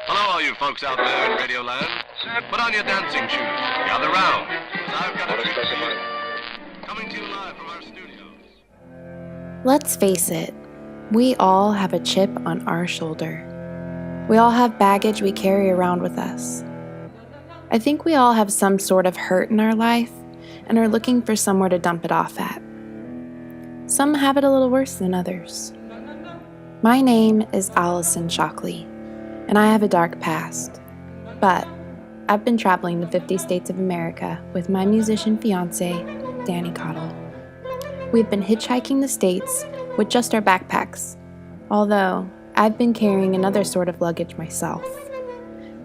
Hello, all you folks out there in Radio Land. Put on your dancing shoes. Gather round, 'cause I've got a treat for you. Coming to you live from our studios. Let's face it, we all have a chip on our shoulder. We all have baggage we carry around with us. I think we all have some sort of hurt in our life and are looking for somewhere to dump it off at. Some have it a little worse than others. My name is Allison Shockley, and I have a dark past. But I've been traveling the 50 states of America with my musician fiance, Danny Cottle. We've been hitchhiking the states with just our backpacks, although I've been carrying another sort of luggage myself.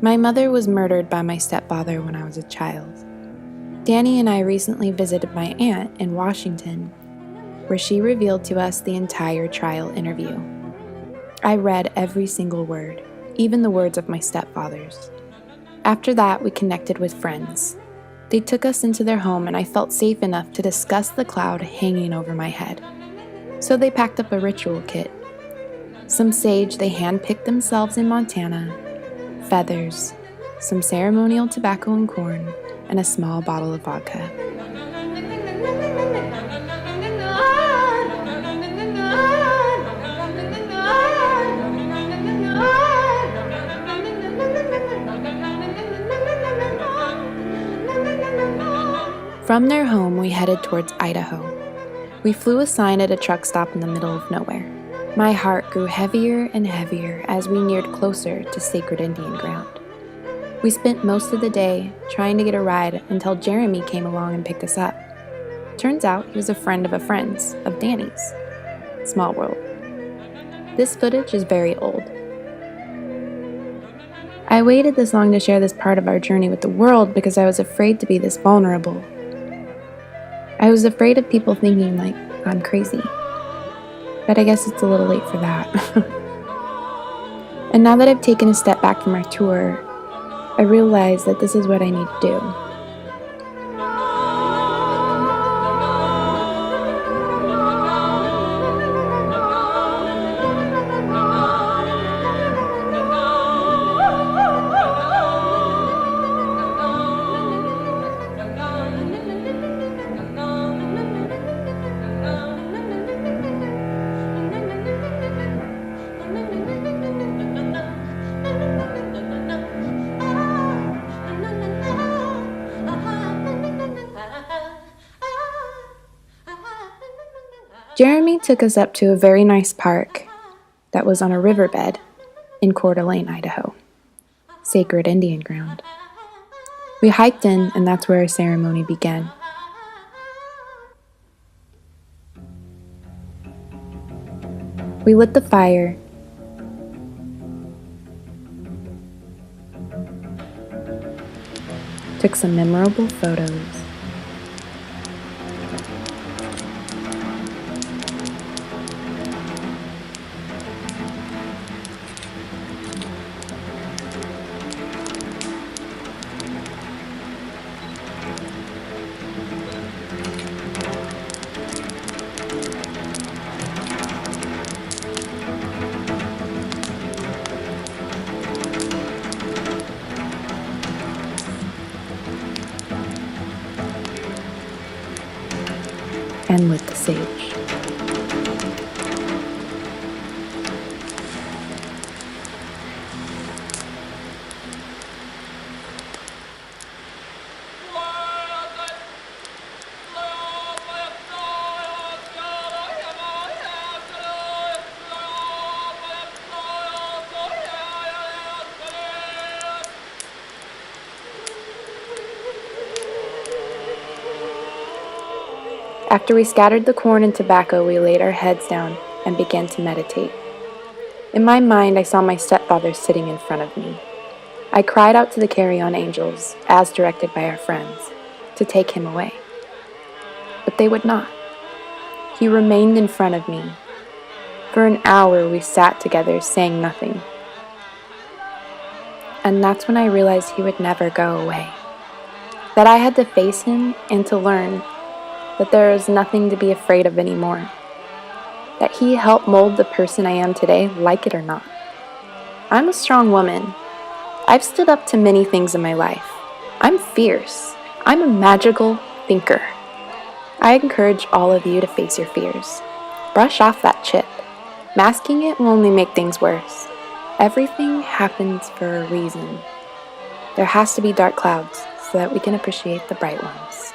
My mother was murdered by my stepfather when I was a child. Danny and I recently visited my aunt in Washington, where she revealed to us the entire trial interview. I read every single word, even the words of my stepfather's. After that, we connected with friends. They took us into their home and I felt safe enough to discuss the cloud hanging over my head. So they packed up a ritual kit. Some sage they hand-picked themselves in Montana, feathers, some ceremonial tobacco and corn, and a small bottle of vodka. From their home, we headed towards Idaho. We flew a sign at a truck stop in the middle of nowhere. My heart grew heavier and heavier as we neared closer to sacred Indian ground. We spent most of the day trying to get a ride until Jeremy came along and picked us up. Turns out he was a friend of a friend's, of Danny's. Small world. This footage is very old. I waited this long to share this part of our journey with the world because I was afraid to be this vulnerable. I was afraid of people thinking like I'm crazy. But I guess it's a little late for that. And now that I've taken a step back from our tour, I realize that this is what I need to do. Jeremy took us up to a very nice park that was on a riverbed in Coeur d'Alene, Idaho, sacred Indian ground. We hiked in, and that's where our ceremony began. We lit the fire, took some memorable photos, and lit the sage. After we scattered the corn and tobacco, we laid our heads down and began to meditate. In my mind, I saw my stepfather sitting in front of me. I cried out to the carry-on angels, as directed by our friends, to take him away. But they would not. He remained in front of me. For an hour, we sat together, saying nothing. And that's when I realized he would never go away. That I had to face him and to learn that there is nothing to be afraid of anymore. that He helped mold the person I am today, like it or not. I'm a strong woman. I've stood up to many things in my life. I'm fierce. I'm a magical thinker. I encourage all of you to face your fears. Brush off that chip. Masking it will only make things worse. Everything happens for a reason. There has to be dark clouds so that we can appreciate the bright ones.